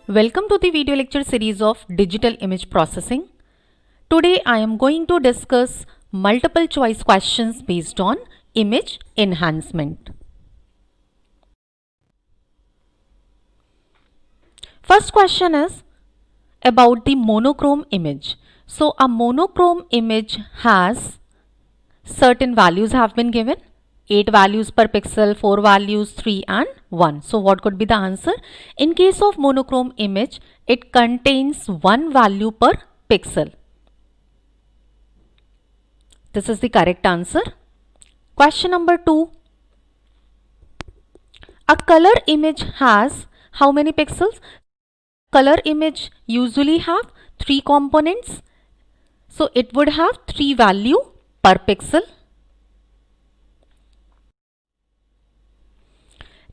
Welcome to the video lecture series of Digital Image Processing. Today I am going to discuss multiple choice questions based on image enhancement. First question is about the monochrome image. So a monochrome image has certain values have been given. 8 values per pixel, 4 values, 3 and 1. So what could be the answer? In case of monochrome image, it contains 1 value per pixel. This is the correct answer. Question number 2. A color image has how many pixels? Color image usually have 3 components. So it would have 3 value per pixel.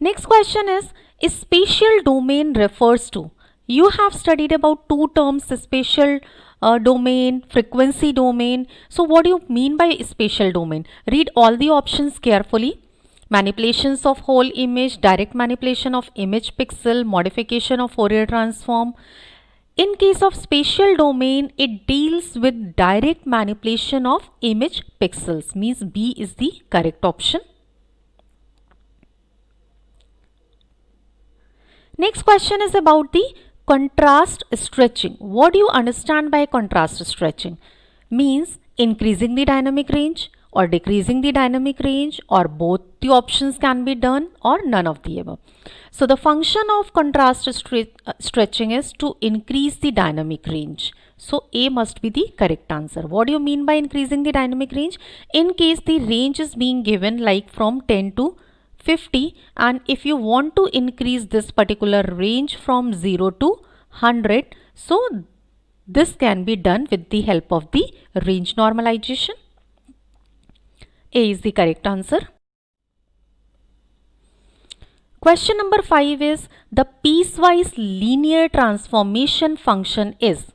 Next question is spatial domain refers to. You have studied about two terms, spatial domain, frequency domain. So what do you mean by spatial domain? Read all the options carefully. Manipulations of whole image, direct manipulation of image pixel, modification of Fourier transform. In case of spatial domain, it deals with direct manipulation of image pixels. Means B is the correct option. Next question is about the contrast stretching. What do you understand by contrast stretching? Means increasing the dynamic range or decreasing the dynamic range, or both the options can be done, or none of the above. So the function of contrast stretching is to increase the dynamic range. So A must be the correct answer. What do you mean by increasing the dynamic range? In case the range is being given like from 10 to 50, and if you want to increase this particular range from 0 to 100, so this can be done with the help of the range normalization. A is the correct answer. Question number 5 is the piecewise linear transformation function is.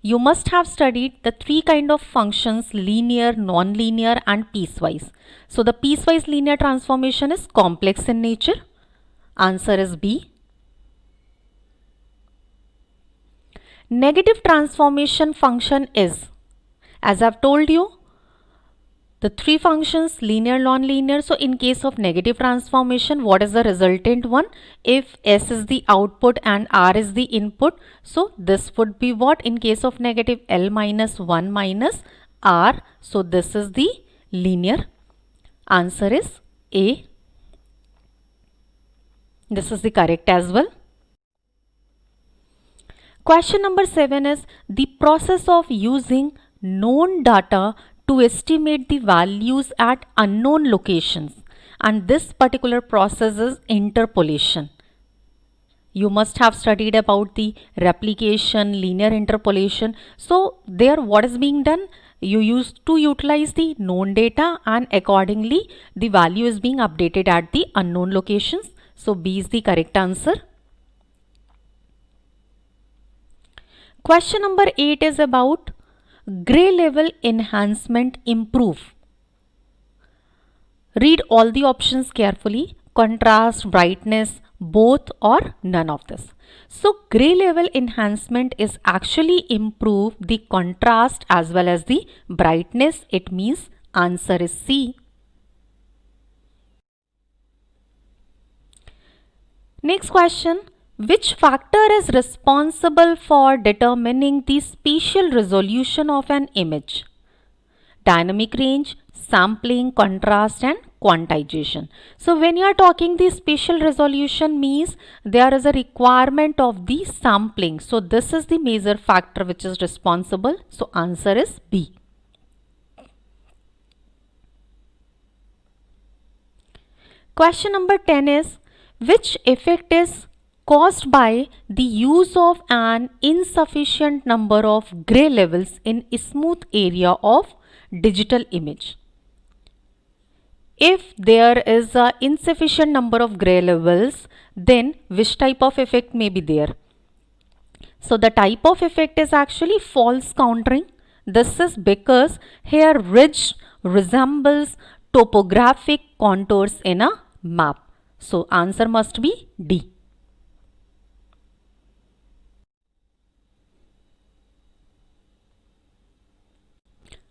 You must have studied the three kind of functions: linear, non-linear and piecewise. So the piecewise linear transformation is complex in nature. Answer is B. Negative transformation function is, as I've told you, the three functions: linear, non-linear. So in case of negative transformation, what is the resultant one? If S is the output and R is the input, so this would be what? In case of negative, L minus 1 minus R. So this is the linear. Answer is A. This is the correct as well. Question number 7 is the process of using known data to estimate the values at unknown locations, and this particular process is interpolation. You must have studied about the replication, linear interpolation. So there what is being done? You used to utilize the known data and accordingly the value is being updated at the unknown locations. So B is the correct answer. Question number 8 is about gray level enhancement improve. Read all the options carefully. Contrast, brightness, both or none of this. So gray level enhancement is actually improve the contrast as well as the brightness. It means answer is C. Next question. Which factor is responsible for determining the spatial resolution of an image? Dynamic range, sampling, contrast and quantization. So when you are talking the spatial resolution, means there is a requirement of the sampling. So this is the major factor which is responsible. So answer is B. Question number 10 is which effect is caused by the use of an insufficient number of gray levels in a smooth area of digital image? If there is an insufficient number of gray levels, then which type of effect may be there? So the type of effect is actually false countering. This is because here ridge resembles topographic contours in a map. So answer must be D.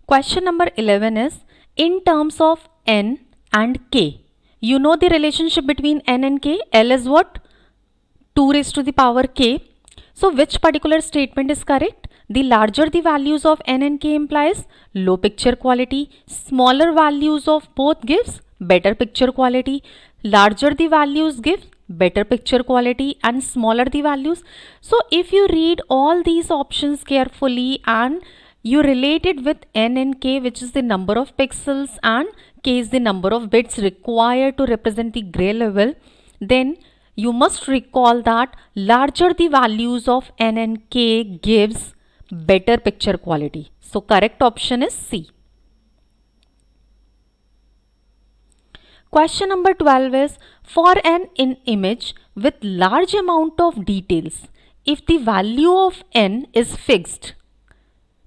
Question number 11 is in terms of n and k. You know the relationship between n and k. L is what? 2 raised to the power k. So which particular statement is correct? The larger the values of n and k implies low picture quality. Smaller values of both gives better picture quality. Larger the values give better picture quality and smaller the values. So if you read all these options carefully and you relate it with n and k, which is the number of pixels and k is the number of bits required to represent the gray level, then you must recall that larger the values of n and k gives better picture quality. So correct option is C. Question number 12 is for an image with large amount of details, if the value of n is fixed,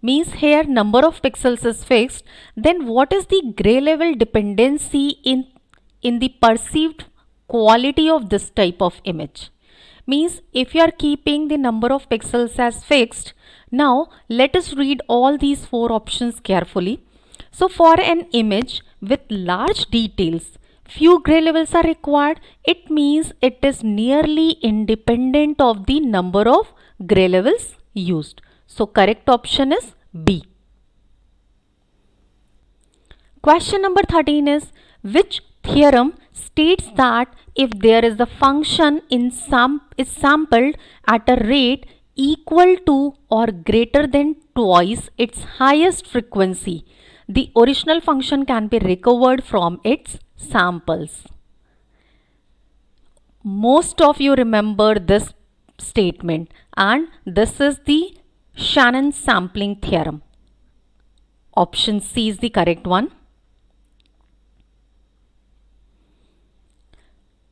means here number of pixels is fixed, then what is the gray level dependency in the perceived quality of this type of image? Means if you are keeping the number of pixels as fixed, now let us read all these 4 options carefully. So for an image with large details, few gray levels are required. It means it is nearly independent of the number of gray levels used. So correct option is B. Question number 13 is which theorem states that if there is a function is sampled at a rate equal to or greater than twice its highest frequency, the original function can be recovered from its samples. Most of you remember this statement, and this is the Shannon sampling theorem. Option C is the correct one.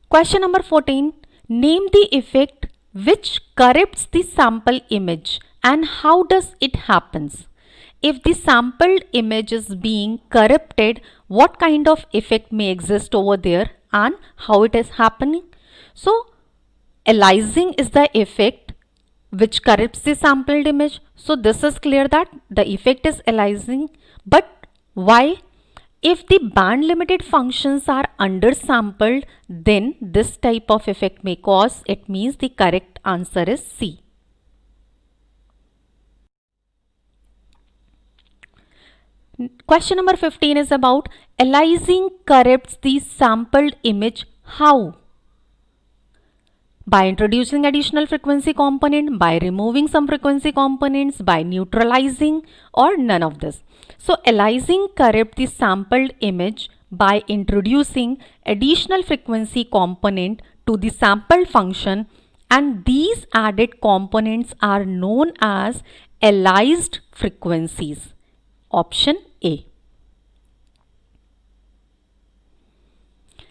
Question number 14. Name the effect which corrupts the sample image and how does it happens? If the sampled image is being corrupted, what kind of effect may exist over there and how it is happening? So aliasing is the effect which corrupts the sampled image. So this is clear that the effect is aliasing. But why? If the band limited functions are undersampled, then this type of effect may cause. It means the correct answer is C. Question number 15 is about aliasing corrupts the sampled image. How? By introducing additional frequency component, by removing some frequency components, by neutralizing, or none of this. So aliasing corrupts the sampled image by introducing additional frequency component to the sampled function, and these added components are known as aliased frequencies. Option A.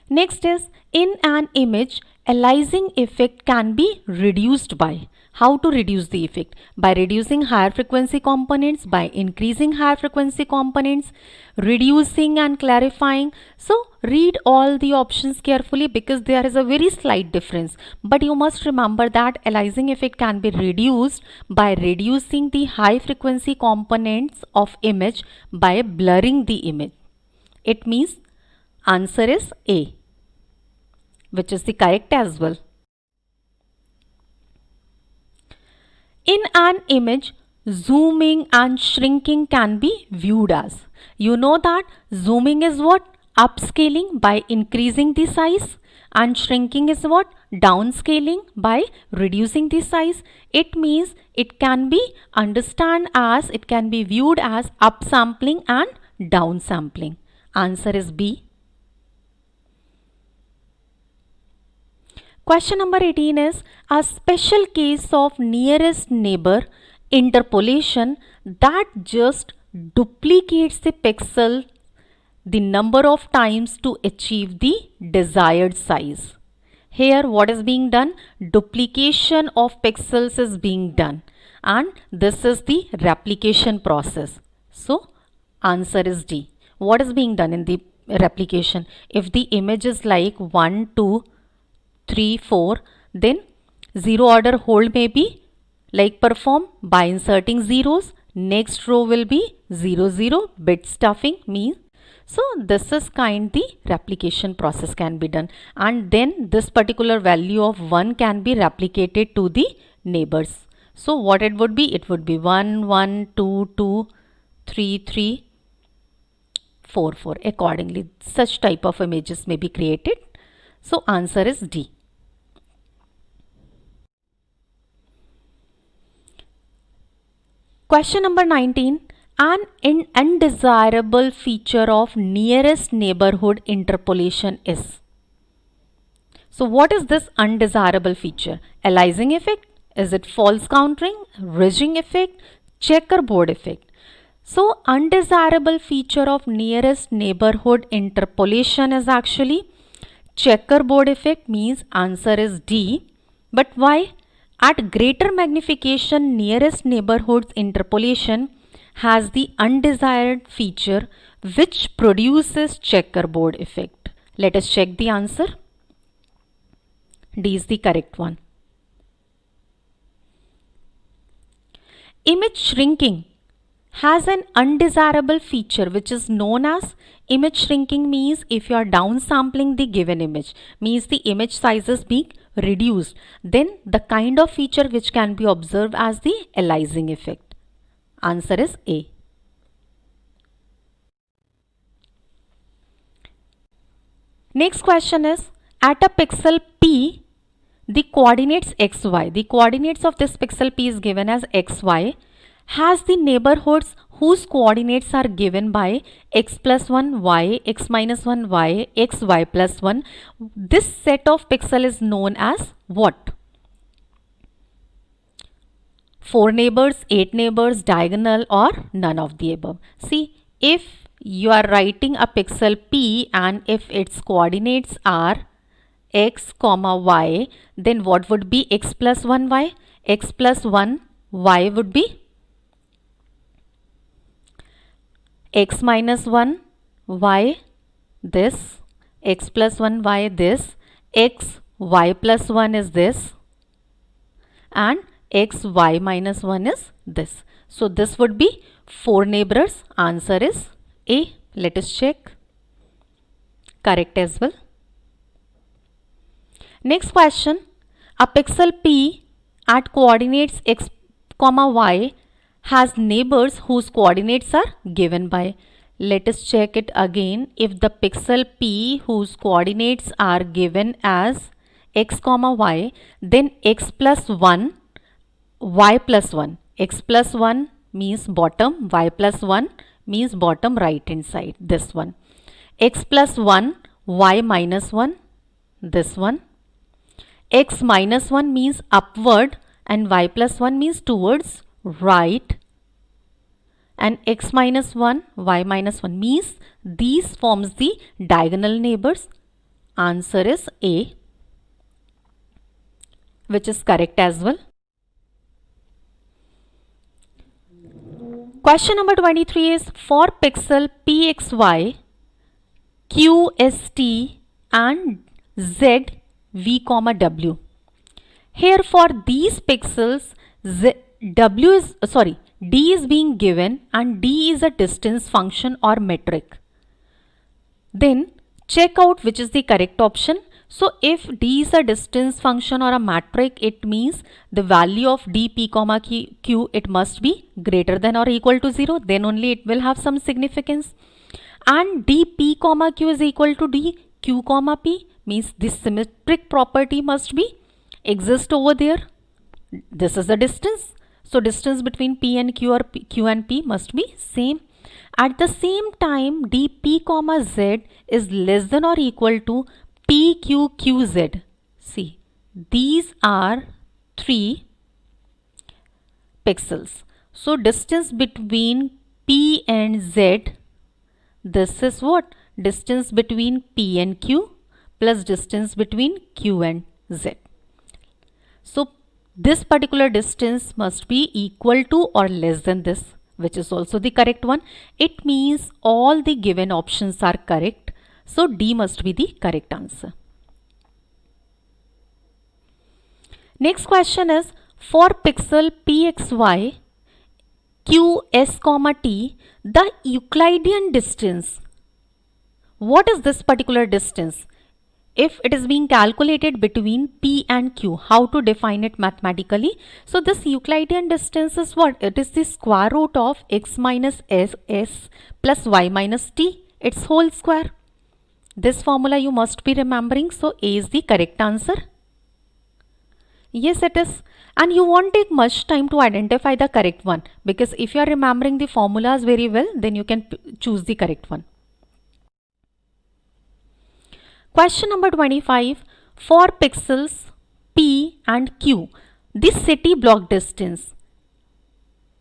Next is in an image, aliasing effect can be reduced by. How to reduce the effect? By reducing higher frequency components, by increasing higher frequency components, reducing and clarifying. So read all the options carefully because there is a very slight difference. But you must remember that aliasing effect can be reduced by reducing the high frequency components of image by blurring the image. It means answer is A, which is the correct as well. In an image, zooming and shrinking can be viewed as. You know that zooming is what? Upscaling by increasing the size, and shrinking is what? Downscaling by reducing the size. It means it can be it can be viewed as upsampling and downsampling. Answer is B. Question number 18 is a special case of nearest neighbor interpolation that just duplicates the pixel the number of times to achieve the desired size. Here what is being done? Duplication of pixels is being done, and this is the replication process. So answer is D. What is being done in the replication? If the image is like 1, 2, 3, 4, then zero order hold may be like perform by inserting zeros. Next row will be 0 0 bit stuffing means. So this is kind the replication process can be done, and then this particular value of 1 can be replicated to the neighbors. So what it would be? It would be 1 1 2 2 3 3 4 4 accordingly. Such type of images may be created. So answer is D. Question number 19. An undesirable feature of nearest neighborhood interpolation is. So what is this undesirable feature? Aliasing effect? Is it false countering? Ridging effect? Checkerboard effect? So undesirable feature of nearest neighborhood interpolation is actually checkerboard effect, means answer is D. But why? At greater magnification, nearest neighborhoods interpolation has the undesired feature which produces checkerboard effect. Let us check the answer. D is the correct one. Image shrinking has an undesirable feature which is known as image shrinking. Means if you are downsampling the given image, means the image sizes being reduced, then the kind of feature which can be observed as the aliasing effect. Answer is A. Next question is, at a pixel P, the coordinates xy, the coordinates of this pixel P is given as xy, has the neighborhoods whose coordinates are given by x plus 1 y, x minus 1 y, x y plus 1. This set of pixel is known as what? 4 neighbors, 8 neighbors, diagonal, or none of the above. See, if you are writing a pixel P and if its coordinates are x comma y, then what would be x plus 1 y? X plus 1 y would be x minus 1 y this, x plus 1 y this, x y plus 1 is this, and x y minus 1 is this. So this would be 4 neighbors. Answer is A. Let us check. Correct as well. Next question. A pixel P at coordinates x comma y has neighbors whose coordinates are given by. Let us check it again. If the pixel P whose coordinates are given as x comma y, then x plus 1 y plus 1. X plus 1 means bottom, y plus 1 means bottom right hand side, this one. X plus 1 y minus 1, this one. X minus 1 means upward and y plus 1 means towards right, and x minus 1 y minus 1 means these forms the diagonal neighbors. Answer is A, which is correct as well. Question number 23 is, for pixel pxy, qst and z v comma w. Here for these pixels, d is being given and d is a distance function or metric. Then check out which is the correct option. So if d is a distance function or a metric, it means the value of dp comma q, it must be greater than or equal to 0. Then only it will have some significance. And dp comma q is equal to dq comma p, means this symmetric property must be exist over there. This is the distance. So distance between p and q or q and p must be same. At the same time, dp comma z is less than or equal to pqqz. See, these are 3 pixels. So distance between p and z, this is what? Distance between p and q plus distance between q and z. So this particular distance must be equal to or less than this, which is also the correct one. It means all the given options are correct. So D must be the correct answer. Next question is, for pixel pxy, q, s comma t, the Euclidean distance. What is this particular distance? If it is being calculated between P and Q, how to define it mathematically? So this Euclidean distance is what? It is the square root of x minus s plus y minus t, its whole square. This formula you must be remembering. So A is the correct answer. Yes, it is. And you won't take much time to identify the correct one, because if you are remembering the formulas very well, then you can choose the correct one. Question number 25. For pixels P and Q, the city block distance.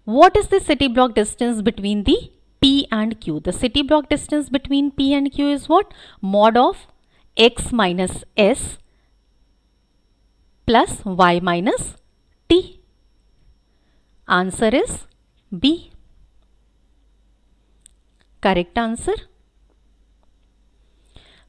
What is the city block distance between the P and Q? The city block distance between P and Q is what? Mod of x minus s plus y minus t. Answer is B. Correct answer.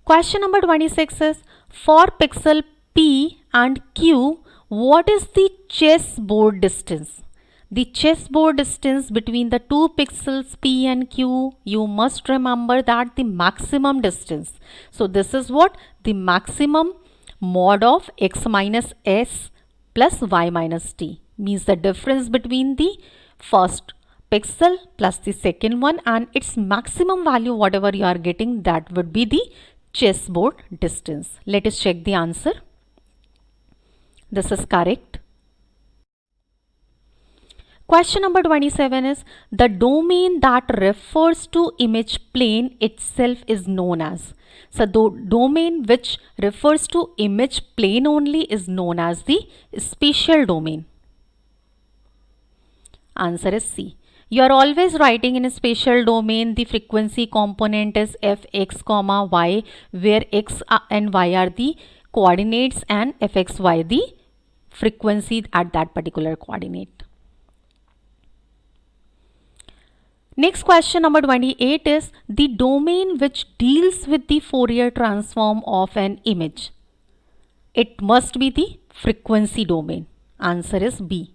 Question number 26 is, for pixel P and Q, what is the chessboard distance? The chessboard distance between the two pixels P and Q, you must remember that the maximum distance. So this is what? The maximum mod of x minus s plus y minus t, means the difference between the first pixel plus the second one and its maximum value, whatever you are getting, that would be the chessboard distance. Let us check the answer. This is correct. Question number 27 is, the domain that refers to image plane itself is known as. So the domain which refers to image plane only is known as the spatial domain. Answer is C. You are always writing in a spatial domain, the frequency component is fx comma y, where x and y are the coordinates and fxy the frequency at that particular coordinate. Next question number 28 is, the domain which deals with the Fourier transform of an image. It must be the frequency domain. Answer is B.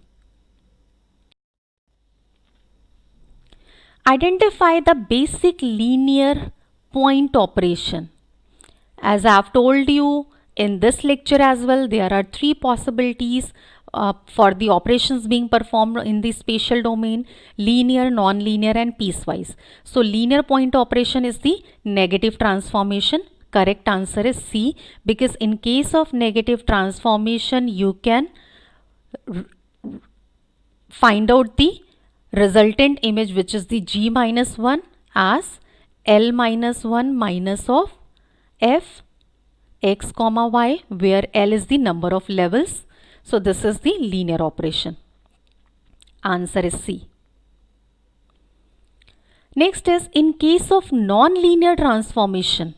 Identify the basic linear point operation. As I have told you in this lecture as well, there are three possibilities for the operations being performed in the spatial domain: linear, non-linear and piecewise. So linear point operation is the negative transformation. Correct answer is C, because in case of negative transformation, you can find out the resultant image, which is the G minus 1, as L minus 1 minus of f x comma y, where L is the number of levels. So this is the linear operation. Answer is C. Next is, in case of non-linear transformation.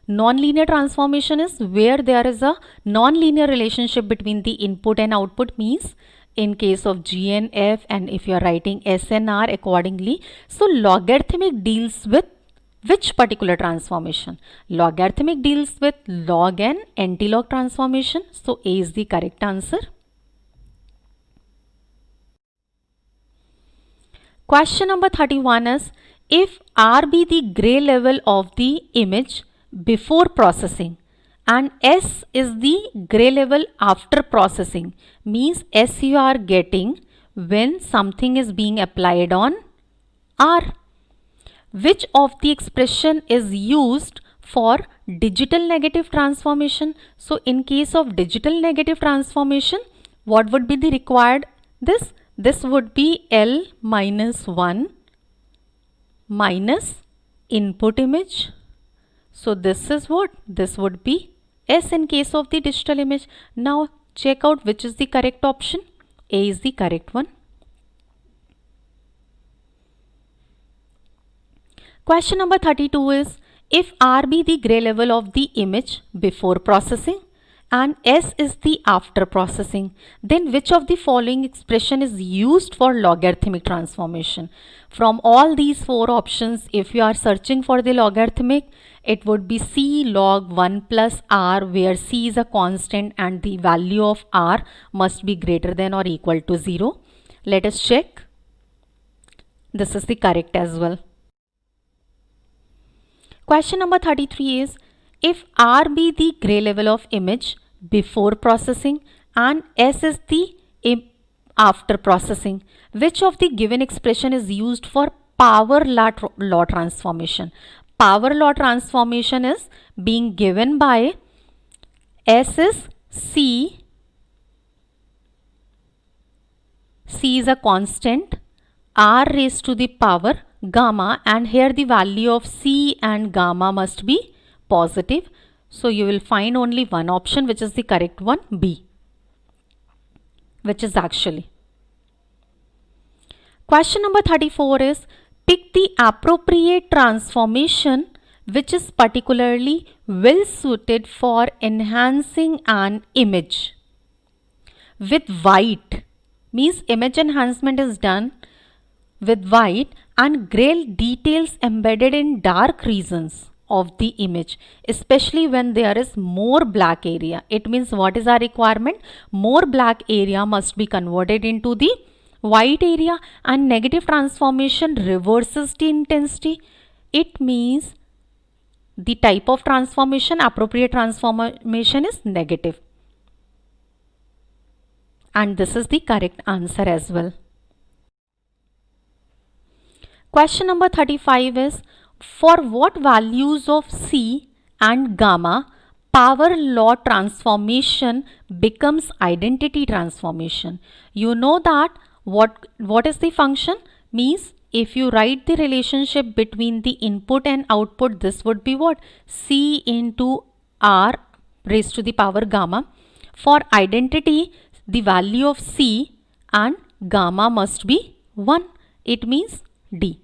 Non-linear transformation is where there is a non-linear relationship between the input and output, means in case of G and F, and if you are writing S and R accordingly. So logarithmic deals with which particular transformation? Logarithmic deals with log and anti-log transformation. So A is the correct answer. Question number 31 is, if R be the gray level of the image before processing and S is the gray level after processing, means S you are getting when something is being applied on R. Which of the expression is used for digital negative transformation? So in case of digital negative transformation, what would be the required? This would be L minus 1 minus input image. So this is what? This would be S in case of the digital image. Now check out which is the correct option. A is the correct one. Question number 32 is, if R be the gray level of the image before processing and S is the after processing, then which of the following expression is used for logarithmic transformation? From all these four options, if you are searching for the logarithmic, it would be C log 1 plus R, where C is a constant and the value of R must be greater than or equal to 0. Let us check. This is the correct as well. Question number 33 is, if R be the gray level of image before processing and S is the after processing, which of the given expression is used for power law transformation? Power law transformation is being given by S is C is a constant, R raised to the power gamma, and here the value of C and gamma must be positive. So you will find only one option, which is the correct one, B, which is actually. Question number 34 is, pick the appropriate transformation which is particularly well suited for enhancing an image with white. Means image enhancement is done with white and gray details embedded in dark regions of the image, especially when there is more black area. It means what is our requirement? More black area must be converted into the white area, and negative transformation reverses the intensity. It means the type of transformation, appropriate transformation, is negative. And this is the correct answer as well. Question number 35 is, for what values of C and gamma power law transformation becomes identity transformation? You know that what is the function? Means if you write the relationship between the input and output, this would be what? C into R raised to the power gamma. For identity, the value of C and gamma must be 1. It means D.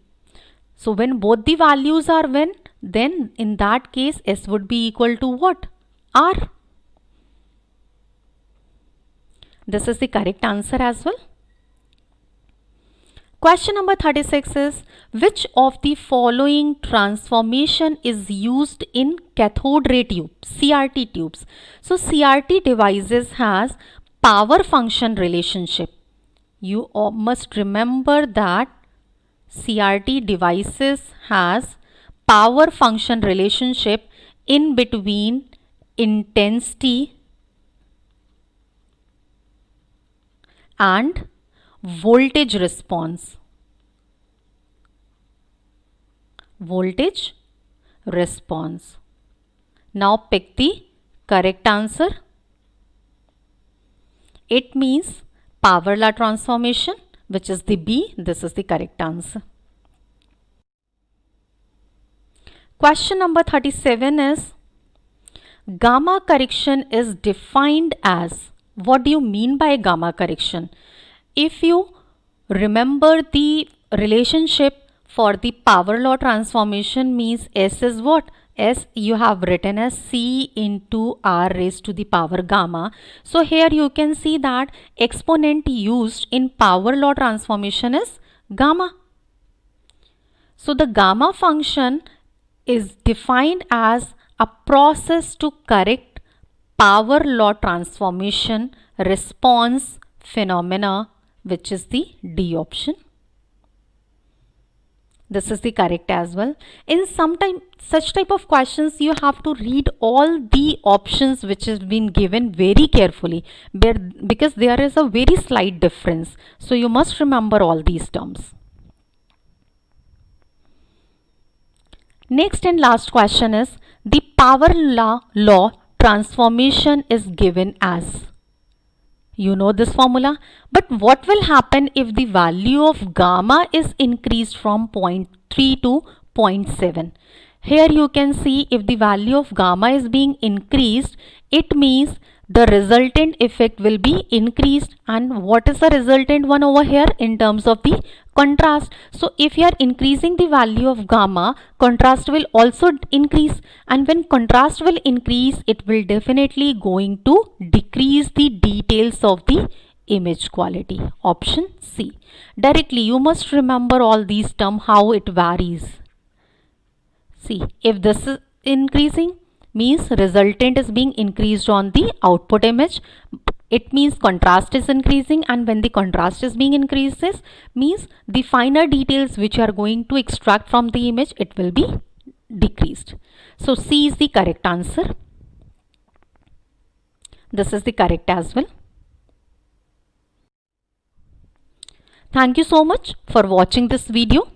So when both the values are 1, then in that case S would be equal to what? R. This is the correct answer as well. Question number 36 is, which of the following transformation is used in cathode ray tube, CRT tubes? So CRT devices has power function relationship. You must remember that CRT devices has power function relationship in between intensity and voltage response. Voltage response. Now pick the correct answer. It means power law transformation, which is the B. This is the correct answer. Question number 37 is, gamma correction is defined as. What do you mean by gamma correction? If you remember the relationship for the power law transformation, means S is what? S you have written as C into R raised to the power gamma. So here you can see that exponent used in power law transformation is gamma. So the gamma function is defined as a process to correct power law transformation response phenomena, which is the D option. This is the correct as well. In such type of questions, you have to read all the options which has been given very carefully, because there is a very slight difference. So you must remember all these terms. Next and last question is, the power law transformation is given as. You know this formula, but what will happen if the value of gamma is increased from 0.3 to 0.7? Here you can see if the value of gamma is being increased, it means the resultant effect will be increased. And what is the resultant one over here? In terms of the contrast. So if you are increasing the value of gamma, contrast will also increase, and when contrast will increase, it will definitely going to decrease the details of the image quality. Option C. Directly you must remember all these terms, how it varies. See, if this is increasing, means resultant is being increased on the output image, it means contrast is increasing, and when the contrast is being increases means the finer details which are going to extract from the image, it will be decreased. So C is the correct answer. This is the correct as well. Thank you so much for watching this video.